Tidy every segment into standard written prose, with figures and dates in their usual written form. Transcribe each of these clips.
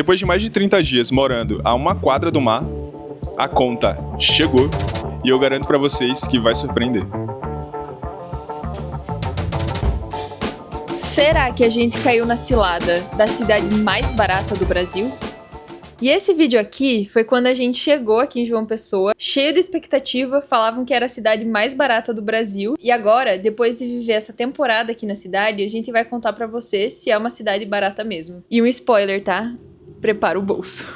Depois de mais de 30 dias morando a uma quadra do mar, a conta chegou e eu garanto pra vocês que vai surpreender. Será que a gente caiu na cilada da cidade mais barata do Brasil? E esse vídeo aqui foi quando a gente chegou aqui em João Pessoa, cheio de expectativa, falavam que era a cidade mais barata do Brasil. E agora, depois de viver essa temporada aqui na cidade, a gente vai contar pra você se é uma cidade barata mesmo. E um spoiler, tá? Prepara o bolso.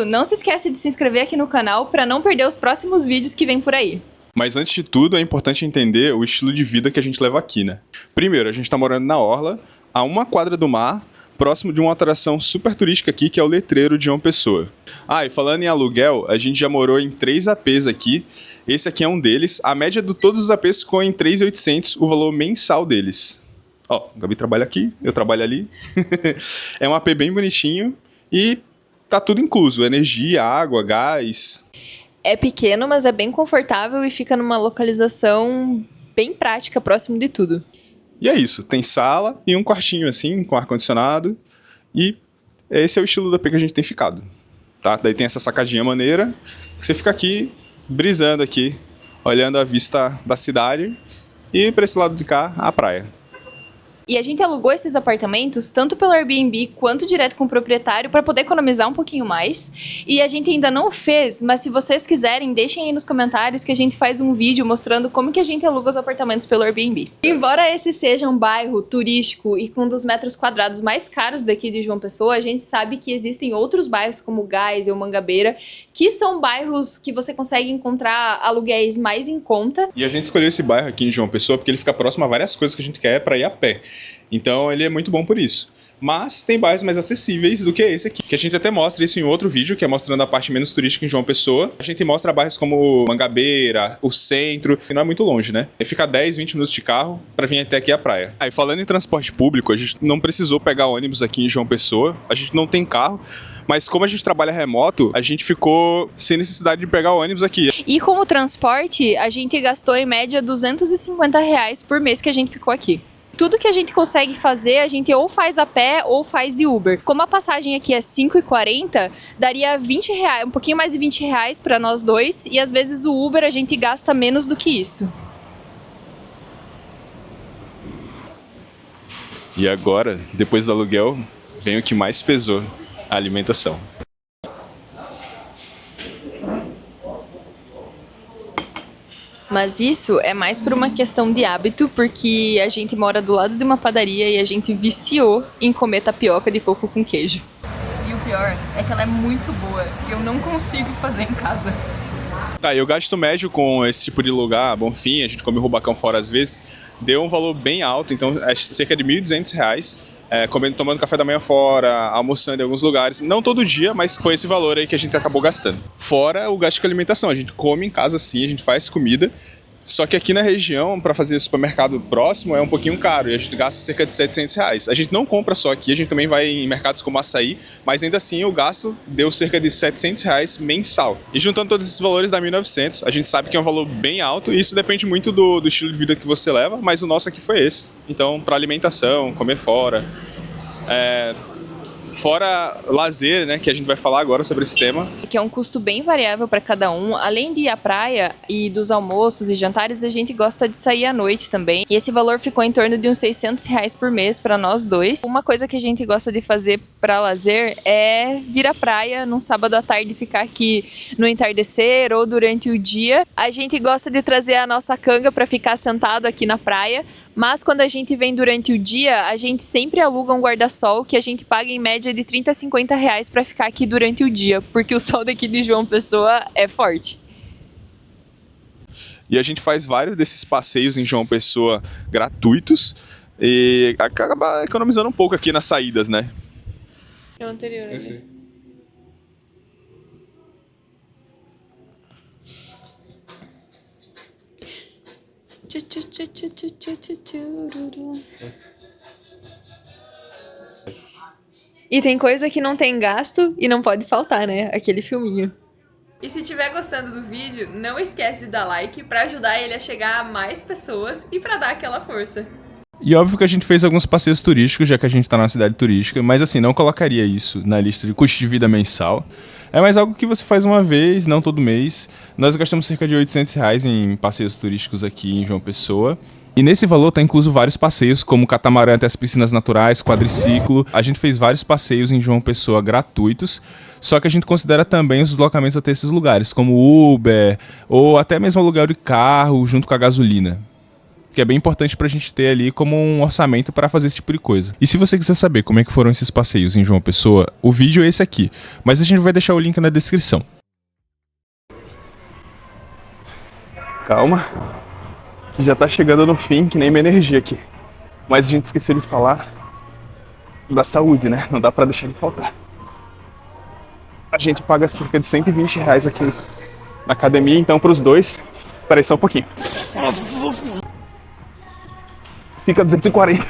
Não se esquece de se inscrever aqui no canal pra não perder os próximos vídeos que vem por aí. Mas antes de tudo, é importante entender o estilo de vida que a gente leva aqui, né? Primeiro, a gente tá morando na orla, a uma quadra do mar, próximo de uma atração super turística aqui, que é o Letreiro de João Pessoa. Ah, e falando em aluguel, a gente já morou em 3 APs aqui. Esse aqui é um deles. A média de todos os APs ficou em 3.800, o valor mensal deles. Ó, o Gabi trabalha aqui, eu trabalho ali. É um AP bem bonitinho e tá tudo incluso. Energia, água, gás. É pequeno, mas é bem confortável e fica numa localização bem prática, próximo de tudo. E é isso, tem sala e um quartinho assim, com ar-condicionado. E esse é o estilo do AP que a gente tem ficado. Tá? Daí tem essa sacadinha maneira, que você fica aqui, brisando aqui, olhando a vista da cidade. E para esse lado de cá, a praia. E a gente alugou esses apartamentos tanto pelo Airbnb quanto direto com o proprietário para poder economizar um pouquinho mais. E a gente ainda não fez, mas se vocês quiserem, deixem aí nos comentários que a gente faz um vídeo mostrando como que a gente aluga os apartamentos pelo Airbnb. Embora esse seja um bairro turístico e com um dos metros quadrados mais caros daqui de João Pessoa, a gente sabe que existem outros bairros como Gás ou Mangabeira, que são bairros que você consegue encontrar aluguéis mais em conta. E a gente escolheu esse bairro aqui em João Pessoa porque ele fica próximo a várias coisas que a gente quer para ir a pé. Então ele é muito bom por isso. Mas tem bairros mais acessíveis do que esse aqui, que a gente até mostra isso em outro vídeo, que é mostrando a parte menos turística em João Pessoa. A gente mostra bairros como Mangabeira, o centro, que não é muito longe, né? E fica 10, 20 minutos de carro para vir até aqui a praia. Aí falando em transporte público, a gente não precisou pegar ônibus aqui em João Pessoa, a gente não tem carro. Mas como a gente trabalha remoto, a gente ficou sem necessidade de pegar ônibus aqui. E como transporte, a gente gastou em média R$250 por mês que a gente ficou aqui. Tudo que a gente consegue fazer, a gente ou faz a pé ou faz de Uber. Como a passagem aqui é R$5,40, daria R$20, um pouquinho mais de R$20 para nós dois. E às vezes o Uber a gente gasta menos do que isso. E agora, depois do aluguel, vem o que mais pesou, a alimentação. Mas isso é mais por uma questão de hábito, porque a gente mora do lado de uma padaria e a gente viciou em comer tapioca de coco com queijo. E o pior é que ela é muito boa e eu não consigo fazer em casa. Tá, e o gasto médio com esse tipo de lugar, Bonfim, a gente come rubacão fora às vezes, deu um valor bem alto, então é cerca de R$1.200. Tomando café da manhã fora, almoçando em alguns lugares. Não todo dia, mas foi esse valor aí que a gente acabou gastando. Fora o gasto com alimentação. A gente come em casa sim, a gente faz comida. Só que aqui na região, para fazer supermercado próximo, é um pouquinho caro. E a gente gasta cerca de R$700. A gente não compra só aqui, a gente também vai em mercados como Açaí. Mas ainda assim, o gasto deu cerca de R$700 mensal. E juntando todos esses valores dá R$1.900. A gente sabe que é um valor bem alto. E isso depende muito do estilo de vida que você leva. Mas o nosso aqui foi esse. Então, para alimentação, comer fora... Fora lazer, né, que a gente vai falar agora sobre esse tema. Que é um custo bem variável para cada um. Além de ir à praia e dos almoços e jantares, a gente gosta de sair à noite também. E esse valor ficou em torno de uns R$600 por mês para nós dois. Uma coisa que a gente gosta de fazer para lazer é vir à praia num sábado à tarde, ficar aqui no entardecer ou durante o dia. A gente gosta de trazer a nossa canga para ficar sentado aqui na praia. Mas quando a gente vem durante o dia, a gente sempre aluga um guarda-sol que a gente paga em média de R$30 a R$50 para ficar aqui durante o dia, porque o sol daqui de João Pessoa é forte. E a gente faz vários desses passeios em João Pessoa gratuitos e acaba economizando um pouco aqui nas saídas, né? É o anterior, né? E tem coisa que não tem gasto e não pode faltar, né? Aquele filminho. E se estiver gostando do vídeo, não esquece de dar like pra ajudar ele a chegar a mais pessoas e pra dar aquela força. E óbvio que a gente fez alguns passeios turísticos, já que a gente tá numa cidade turística, mas assim, não colocaria isso na lista de custo de vida mensal. É mais algo que você faz uma vez, não todo mês. Nós gastamos cerca de R$ 800 em passeios turísticos aqui em João Pessoa. E nesse valor tá incluso vários passeios, como catamarã até as piscinas naturais, quadriciclo. A gente fez vários passeios em João Pessoa gratuitos, só que a gente considera também os deslocamentos até esses lugares, como Uber, ou até mesmo aluguel de carro junto com a gasolina, que é bem importante pra gente ter ali como um orçamento para fazer esse tipo de coisa. E se você quiser saber como é que foram esses passeios em João Pessoa, o vídeo é esse aqui, mas a gente vai deixar o link na descrição. Calma, que já tá chegando no fim, que nem minha energia aqui. Mas a gente esqueceu de falar da saúde, né? Não dá pra deixar de faltar. A gente paga cerca de R$ 120 aqui na academia, então pros dois, peraí só um pouquinho. Fica 240.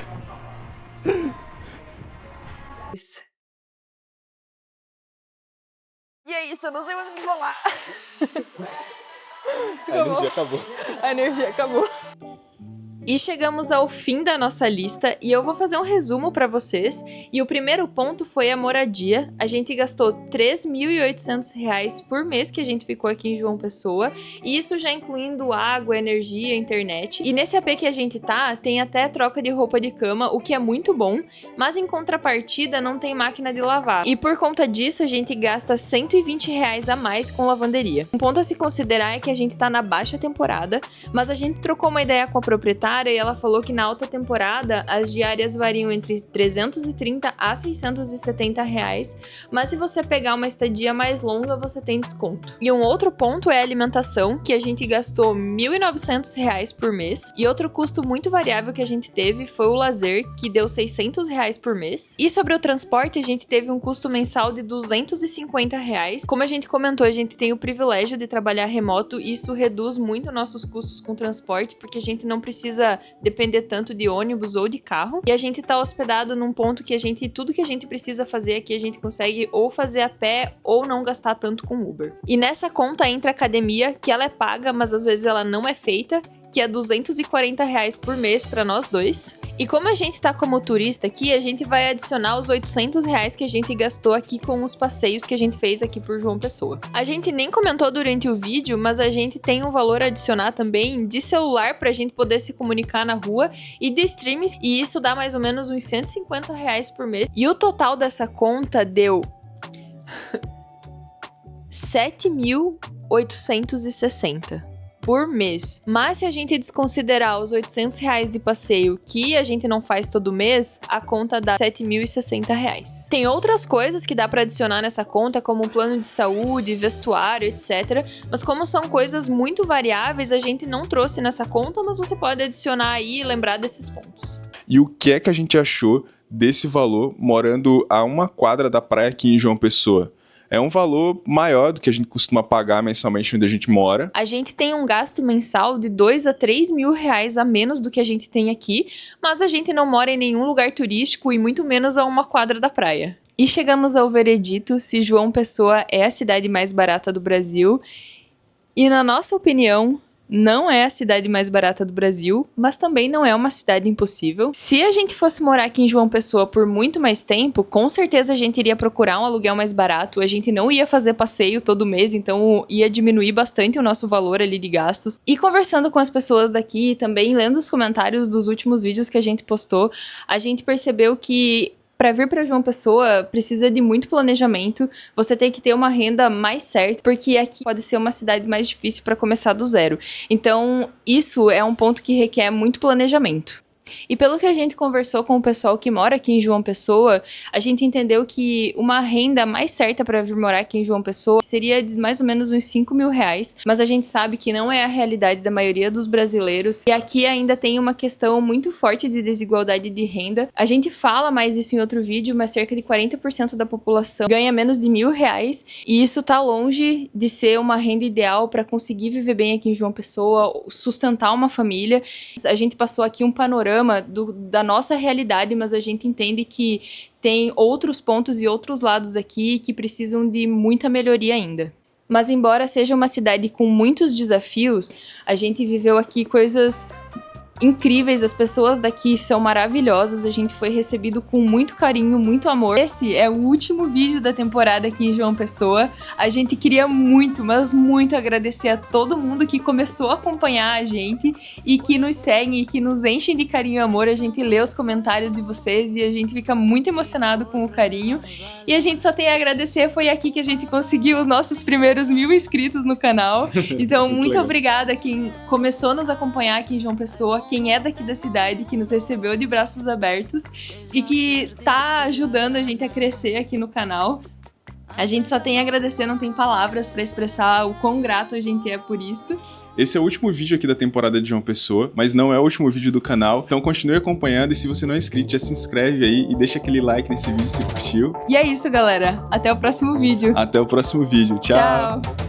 E é isso, eu não sei mais o que falar. A energia acabou. A energia acabou. E chegamos ao fim da nossa lista e eu vou fazer um resumo para vocês. E o primeiro ponto foi a moradia. A gente gastou R$ 3.800 por mês que a gente ficou aqui em João Pessoa. E isso já incluindo água, energia, internet. E nesse AP que a gente tá, tem até troca de roupa de cama, o que é muito bom. Mas em contrapartida, não tem máquina de lavar. E por conta disso, a gente gasta R$ 120 a mais com lavanderia. Um ponto a se considerar é que a gente tá na baixa temporada, mas a gente trocou uma ideia com a proprietária e ela falou que na alta temporada as diárias variam entre 330 a 670 reais, mas se você pegar uma estadia mais longa, você tem desconto. E um outro ponto é a alimentação, que a gente gastou R$ 1.900 por mês, e outro custo muito variável que a gente teve foi o lazer, que deu R$ 600 por mês. E sobre o transporte, a gente teve um custo mensal de R$ 250. Como a gente comentou, a gente tem o privilégio de trabalhar remoto e isso reduz muito nossos custos com transporte, porque a gente não precisa depender tanto de ônibus ou de carro. E a gente tá hospedado num ponto que tudo que a gente precisa fazer aqui, a gente consegue ou fazer a pé ou não gastar tanto com Uber. E nessa conta entra a academia, que ela é paga, mas às vezes ela não é feita, que é R$ 240 por mês para nós dois. E como a gente tá como turista aqui, a gente vai adicionar os R$ 800 que a gente gastou aqui com os passeios que a gente fez aqui por João Pessoa. A gente nem comentou durante o vídeo, mas a gente tem um valor a adicionar também de celular pra gente poder se comunicar na rua e de streams, e isso dá mais ou menos uns R$ 150 por mês. E o total dessa conta deu 7.860 por mês. Mas se a gente desconsiderar os R$ 800 de passeio que a gente não faz todo mês, a conta dá R$ 7.060. Tem outras coisas que dá para adicionar nessa conta, como um plano de saúde, vestuário, etc. Mas como são coisas muito variáveis, a gente não trouxe nessa conta, mas você pode adicionar aí e lembrar desses pontos. E o que é que a gente achou desse valor morando a uma quadra da praia aqui em João Pessoa? É um valor maior do que a gente costuma pagar mensalmente onde a gente mora. A gente tem um gasto mensal de 2 a 3 mil reais a menos do que a gente tem aqui, mas a gente não mora em nenhum lugar turístico e muito menos a uma quadra da praia. E chegamos ao veredito se João Pessoa é a cidade mais barata do Brasil. E na nossa opinião, não é a cidade mais barata do Brasil, mas também não é uma cidade impossível. Se a gente fosse morar aqui em João Pessoa por muito mais tempo, com certeza a gente iria procurar um aluguel mais barato, a gente não ia fazer passeio todo mês, então ia diminuir bastante o nosso valor ali de gastos. E conversando com as pessoas daqui, também lendo os comentários dos últimos vídeos que a gente postou, a gente percebeu que para vir para João Pessoa precisa de muito planejamento, você tem que ter uma renda mais certa, porque aqui pode ser uma cidade mais difícil para começar do zero. Então, isso é um ponto que requer muito planejamento. E pelo que a gente conversou com o pessoal que mora aqui em João Pessoa, a gente entendeu que uma renda mais certa para vir morar aqui em João Pessoa seria de mais ou menos uns 5 mil reais, mas a gente sabe que não é a realidade da maioria dos brasileiros, e aqui ainda tem uma questão muito forte de desigualdade de renda. A gente fala mais isso em outro vídeo, mas cerca de 40% da população ganha menos de R$ 1.000, e isso tá longe de ser uma renda ideal para conseguir viver bem aqui em João Pessoa, sustentar uma família. A gente passou aqui um panorama da nossa realidade, mas a gente entende que tem outros pontos e outros lados aqui que precisam de muita melhoria ainda. Mas embora seja uma cidade com muitos desafios, a gente viveu aqui coisas incríveis, as pessoas daqui são maravilhosas, a gente foi recebido com muito carinho, muito amor. Esse é o último vídeo da temporada aqui em João Pessoa. A gente queria muito, mas muito agradecer a todo mundo que começou a acompanhar a gente e que nos seguem e que nos enchem de carinho e amor. A gente lê os comentários de vocês e a gente fica muito emocionado com o carinho. E a gente só tem a agradecer, foi aqui que a gente conseguiu os nossos primeiros 1000 inscritos no canal. Então, muito obrigada a quem começou a nos acompanhar aqui em João Pessoa, quem é daqui da cidade, que nos recebeu de braços abertos e que tá ajudando a gente a crescer aqui no canal. A gente só tem a agradecer, não tem palavras pra expressar o quão grato a gente é por isso. Esse é o último vídeo aqui da temporada de João Pessoa, mas não é o último vídeo do canal, então continue acompanhando e se você não é inscrito, já se inscreve aí e deixa aquele like nesse vídeo se curtiu. E é isso, galera. Até o próximo vídeo. Até o próximo vídeo. Tchau! Tchau.